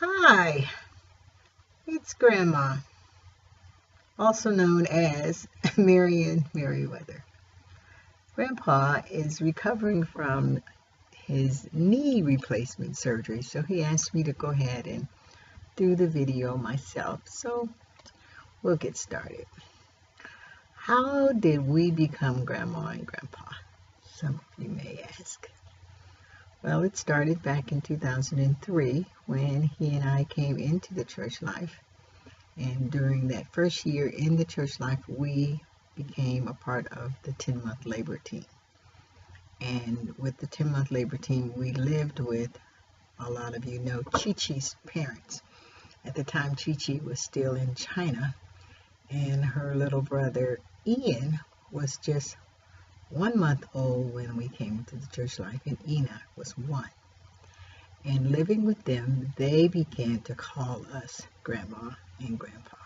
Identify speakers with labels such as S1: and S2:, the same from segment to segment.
S1: Hi, it's Grandma, also known as Marion Merriweather. Grandpa is recovering from his knee replacement surgery, so he asked me to go ahead and do the video myself. So we'll get started. How did we become Grandma and Grandpa? Some of you may ask. Well, it started back in 2003 when he and I came into the church life. And during that first year in the church life, we became a part of the 10-month labor team. And with the 10-month labor team, we lived with, a lot of you know, Chi-Chi's parents. At the time, Chi-Chi was still in China, and her little brother, Ian, was just 1 month old when we came into the church life, and Ina was 1. And living with them, they began to call us Grandma and Grandpa.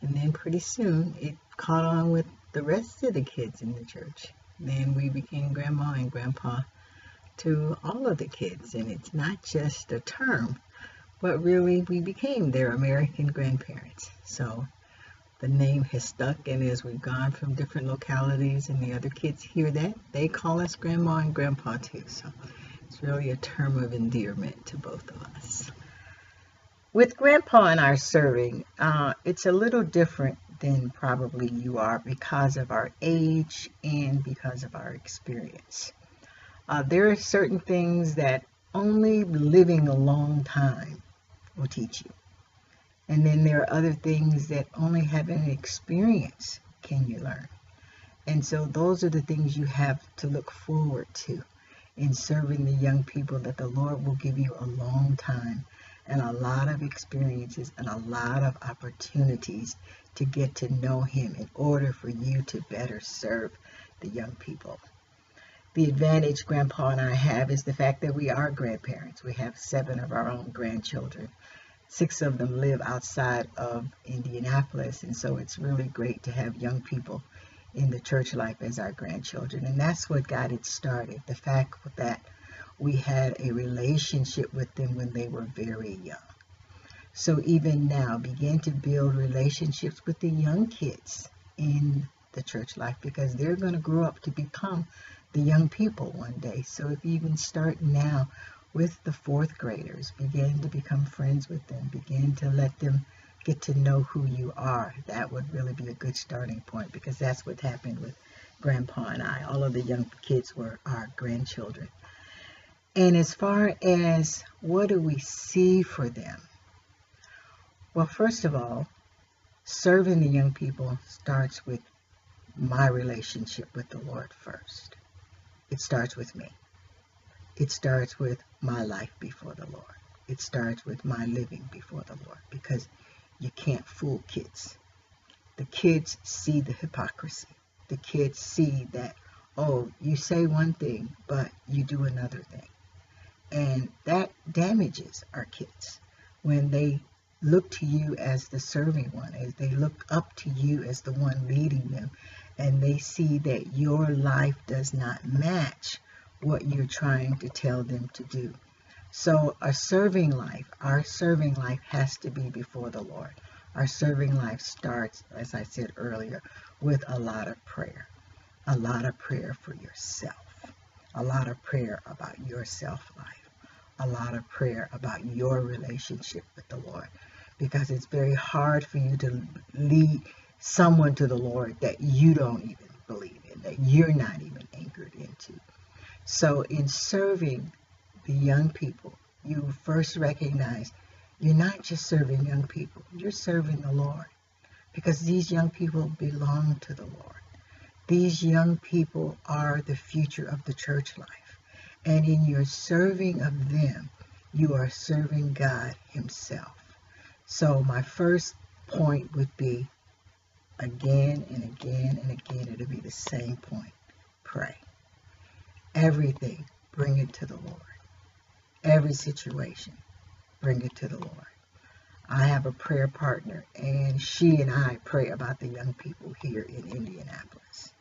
S1: And then pretty soon, it caught on with the rest of the kids in the church. Then we became Grandma and Grandpa to all of the kids. And it's not just a term, but really we became their American grandparents. So the name has stuck, and as we've gone from different localities and the other kids hear that, they call us Grandma and Grandpa too. So it's really a term of endearment to both of us. With Grandpa and our serving, it's a little different than probably you are because of our age and because of our experience. There are certain things that only living a long time will teach you. And then there are other things that only having an experience can you learn. And so those are the things you have to look forward to in serving the young people, that the Lord will give you a long time and a lot of experiences and a lot of opportunities to get to know Him in order for you to better serve the young people. The advantage Grandpa and I have is the fact that we are grandparents. We have 7 of our own grandchildren. 6 of them live outside of Indianapolis, and so it's really great to have young people in the church life as our grandchildren. And that's what got it started, the fact that we had a relationship with them when they were very young. So even now, begin to build relationships with the young kids in the church life, because they're going to grow up to become the young people one day. So if you even start now with the 4th graders, begin to become friends with them, begin to let them get to know who you are. That would really be a good starting point, because that's what happened with Grandpa and I. All of the young kids were our grandchildren. And as far as what do we see for them? Well, first of all, serving the young people starts with my relationship with the Lord first. It starts with me. It starts with my life before the Lord. It starts with my living before the Lord, because you can't fool kids. The kids see the hypocrisy. The kids see that, oh, you say one thing, but you do another thing. And that damages our kids when they look to you as the serving one, as they look up to you as the one leading them, and they see that your life does not match what you're trying to tell them to do. So our serving life has to be before the Lord. Our serving life starts, as I said earlier, with a lot of prayer. A lot of prayer for yourself. A lot of prayer about your self-life. A lot of prayer about your relationship with the Lord. Because it's very hard for you to lead someone to the Lord that you don't even believe in, that you're not even anchored into. So in serving the young people, you first recognize you're not just serving young people, you're serving the Lord, because these young people belong to the Lord. These young people are the future of the church life. And in your serving of them, you are serving God Himself. So my first point would be, again and again and again, it'll be the same point. Pray. Everything, bring it to the Lord. Every situation, bring it to the Lord. I have a prayer partner, and she and I pray about the young people here in Indianapolis.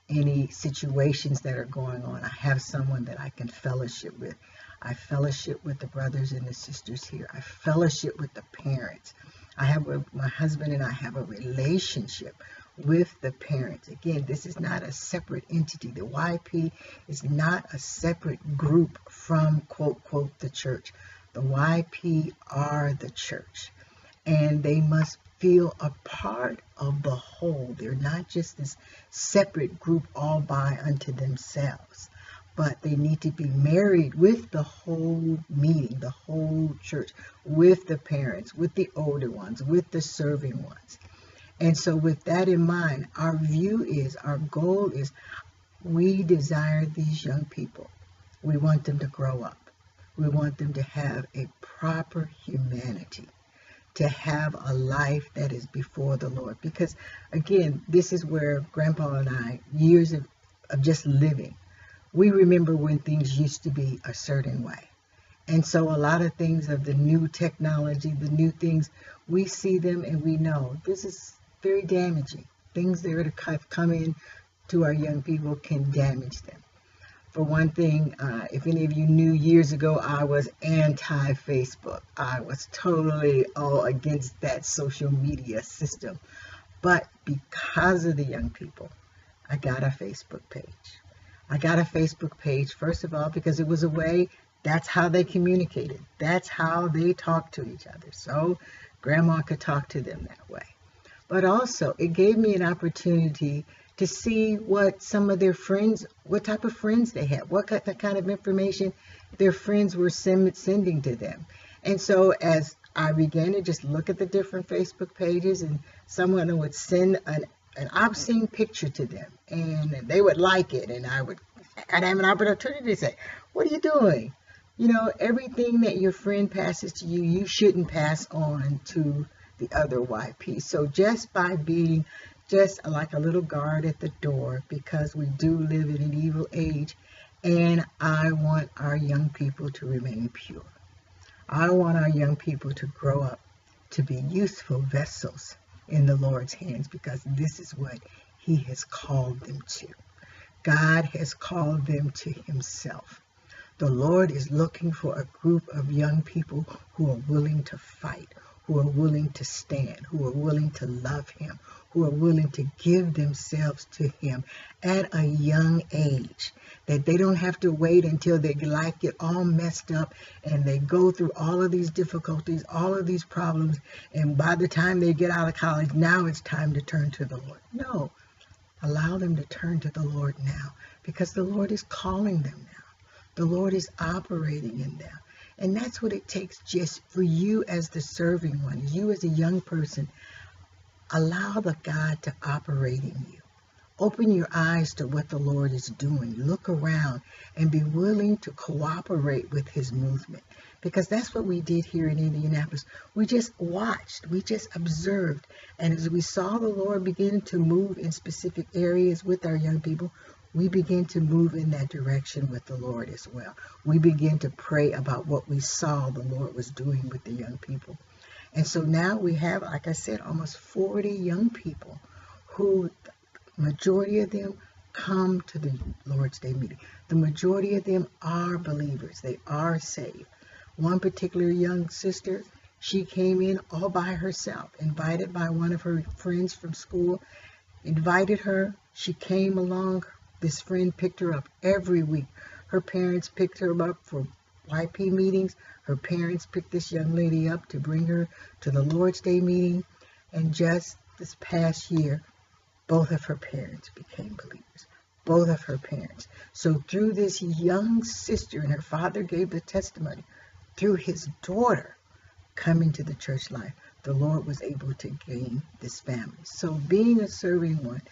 S1: Any situations that are going on, I have someone that I can fellowship with. I fellowship with the brothers and the sisters here. I fellowship with the parents. My husband and I have a relationship with the parents. Again, this is not a separate entity. The YP is not a separate group from, quote, quote, the church. The YP are the church, and they must feel a part of the whole. They're not just this separate group all by unto themselves, but they need to be married with the whole meeting, the whole church, with the parents, with the older ones, with the serving ones. And so with that in mind, our goal is, we desire these young people. We want them to grow up. We want them to have a proper humanity, to have a life that is before the Lord. Because again, this is where Grandpa and I, years of just living, we remember when things used to be a certain way. And so a lot of things of the new technology, the new things, we see them and we know this is very damaging. Things that are to come in to our young people can damage them. For one thing, if any of you knew, years ago, I was anti-Facebook. I was totally all against that social media system. But because of the young people, I got a Facebook page. I got a Facebook page, first of all, because it was a way, that's how they communicated. That's how they talked to each other. So Grandma could talk to them that way. But also, it gave me an opportunity to see what some of their friends, what type of friends they had, what kind of information their friends were sending to them. And so as I began to just look at the different Facebook pages, and someone would send an obscene picture to them, and they would like it, and I'd have an opportunity to say, what are you doing? You know, everything that your friend passes to you, you shouldn't pass on to the other YP. So just by being just like a little guard at the door, because we do live in an evil age, and I want our young people to remain pure. I want our young people to grow up to be useful vessels in the Lord's hands, because this is what He has called them to. God has called them to Himself. The Lord is looking for a group of young people who are willing to fight, who are willing to stand, who are willing to love Him, who are willing to give themselves to Him at a young age, that they don't have to wait until their life get all messed up and they go through all of these difficulties, all of these problems, and by the time they get out of college, now it's time to turn to the Lord. No, allow them to turn to the Lord now, because the Lord is calling them now. The Lord is operating in them. And that's what it takes, just for you as the serving one, you as a young person. Allow the God to operate in you. Open your eyes to what the Lord is doing. Look around and be willing to cooperate with His movement. Because that's what we did here in Indianapolis. We just watched. We just observed. And as we saw the Lord begin to move in specific areas with our young people, we begin to move in that direction with the Lord as well. We begin to pray about what we saw the Lord was doing with the young people. And so now we have, like I said, almost 40 young people who, the majority of them come to the Lord's Day meeting. The majority of them are believers. They are saved. One particular young sister, she came in all by herself, invited by one of her friends from school, invited her. She came along. This friend picked her up every week. Her parents picked her up for YP meetings. Her parents picked this young lady up to bring her to the Lord's Day meeting. And just this past year, both of her parents became believers. Both of her parents. So through this young sister, and her father gave the testimony, through his daughter coming to the church life, the Lord was able to gain this family. So being a serving one,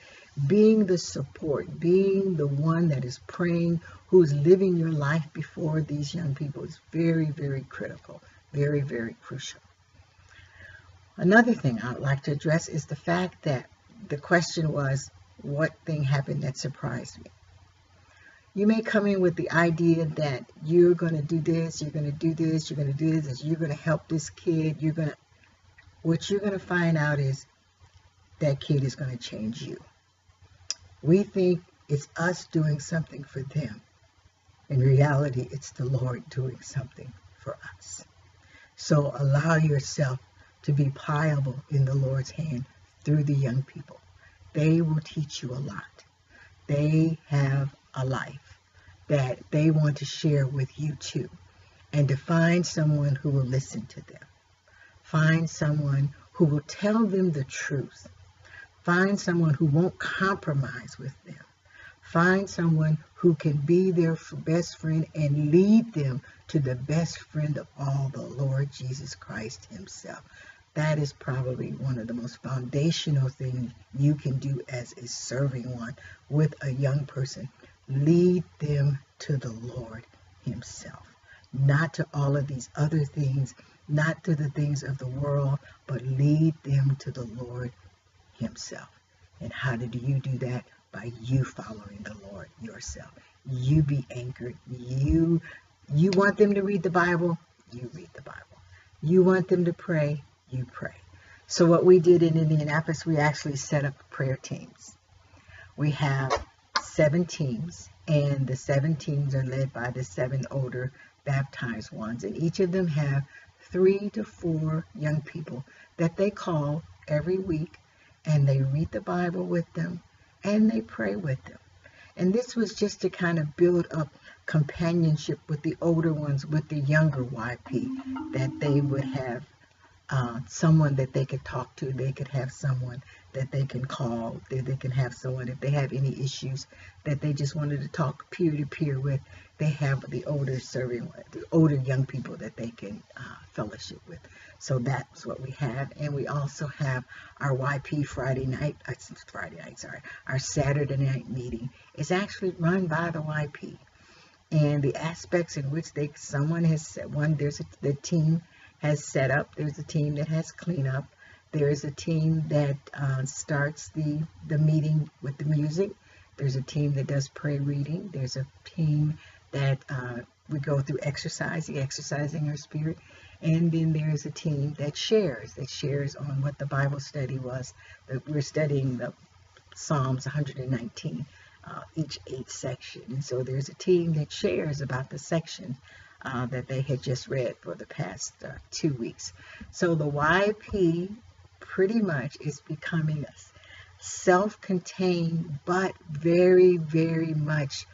S1: being the support, being the one that is praying, who is living your life before these young people is very, very critical, very, very crucial. Another thing I would like to address is the fact that the question was, what thing happened that surprised me? You may come in with the idea that you're going to do this, you're going to do this, you're going to do this, you're going to help this kid, what you're going to find out is that kid is going to change you. We think it's us doing something for them In reality, it's the Lord doing something for us. So allow yourself to be pliable in the Lord's hand through the young people. They will teach you a lot. They have a life that they want to share with you too. And to find someone who will listen to them. Find someone who will tell them the truth. Find someone who won't compromise with them. Find someone who can be their best friend and lead them to the best friend of all, the Lord Jesus Christ himself. That is probably one of the most foundational things you can do as a serving one with a young person. Lead them to the Lord himself. Not to all of these other things, not to the things of the world, but lead them to the Lord himself. And how do you do that? By you following the Lord yourself. You be anchored. You want them to read the Bible, you read the Bible. You want them to pray, you pray. So what we did in Indianapolis, we actually set up prayer teams. We have 7 teams, and the 7 teams are led by the 7 older baptized ones, and each of them have 3 to 4 young people that they call every week, and they read the Bible with them, and they pray with them. And this was just to kind of build up companionship with the older ones, with the younger YP, that they would have someone that they could talk to. They could have someone that they can call. They can have someone, if they have any issues that they just wanted to talk peer-to-peer with, they have the older young people that they can fellowship with. So that's what we have. And we also have our YP our Saturday night meeting is actually run by the YP. And the aspects in which the team has set up. There's a team that has cleanup. There's a team that starts the meeting with the music. There's a team that does prayer reading. There's a team that we go through exercising our spirit. And then there's a team that shares on what the Bible study was. We're studying the Psalms 119, each 8 section. And so there's a team that shares about the section that they had just read for the past 2 weeks. So the YP pretty much is becoming a self-contained, but very, very much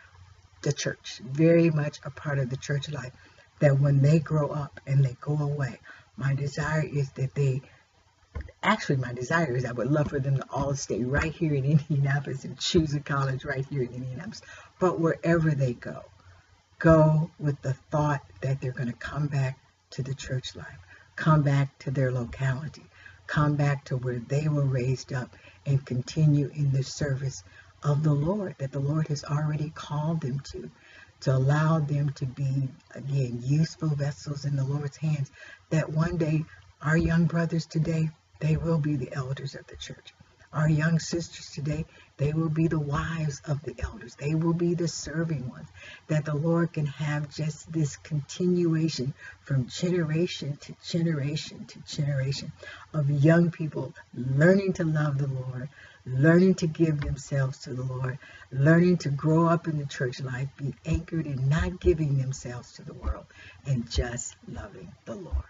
S1: the church, very much a part of the church life, that when they grow up and they go away, my desire is I would love for them to all stay right here in Indianapolis and choose a college right here in Indianapolis. But wherever they go with the thought that they're going to come back to the church life, come back to their locality, come back to where they were raised up and continue in the service of the Lord that the Lord has already called them to allow them to be, again, useful vessels in the Lord's hands, that one day our young brothers today, they will be the elders of the church. Our young sisters today, they will be the wives of the elders. They will be the serving ones, that the Lord can have just this continuation from generation to generation to generation of young people learning to love the Lord, learning to give themselves to the Lord, learning to grow up in the church life, be anchored in not giving themselves to the world, and just loving the Lord.